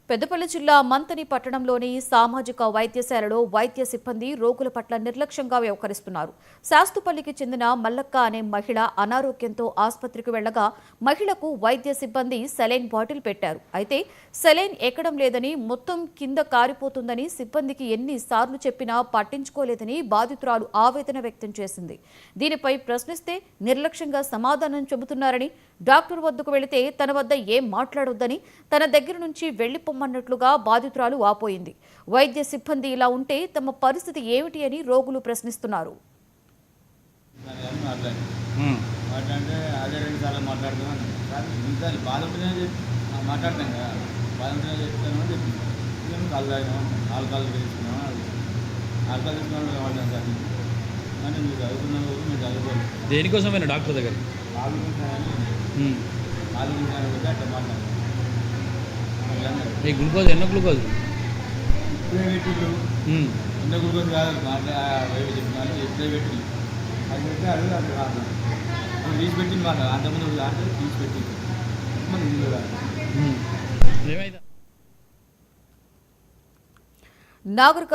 పెద్దపల్లి జిల్లా మంతని పట్టణంలోని సామాజిక వైద్యశాలలో వైద్య సిబ్బంది రోగుల పట్ల నిర్లక్ష్యంగా వ్యవహరిస్తున్నారు. శాస్తుపల్లికి చెందిన మల్లక్క అనే మహిళ అనారోగ్యంతో ఆసుపత్రికి వెళ్లగా మహిళకు వైద్య సిబ్బంది సెలైన్ బాటిల్ పెట్టారు. అయితే సెలైన్ ఎక్కడం లేదని, మొత్తం కింద కారిపోతుందని సిబ్బందికి ఎన్నిసార్లు చెప్పినా పట్టించుకోలేదని బాధితురాలు ఆవేదన వ్యక్తం చేసింది. దీనిపై ప్రశ్నిస్తే నిర్లక్ష్యంగా సమాధానం చెబుతున్నారని, డాక్టర్ వద్దకు వెళితే తన వద్ద ఏం మాట్లాడొద్దని, తన దగ్గర నుంచి వెళ్లిపోమ్మన్నట్లుగా బాధితురాలు వాపోయింది. వైద్య సిబ్బంది ఇలా ఉంటే తమ పరిస్థితి ఏమిటి అని రోగులు ప్రశ్నిస్తున్నారు. దేనికోసమైనా డాక్టర్ దగ్గర ఈ గ్లూకోజ్ ఎన్నో గ్లూకోజ్ ఎన్నో గ్లూకోజ్ కాదు చెప్తున్నాను. ఎప్పుడే పెట్టింది అది పెడితే అది రాదు. తీసి పెట్టింది మాట అంతకుముందు అంటే తీసి పెట్టింది నాగర్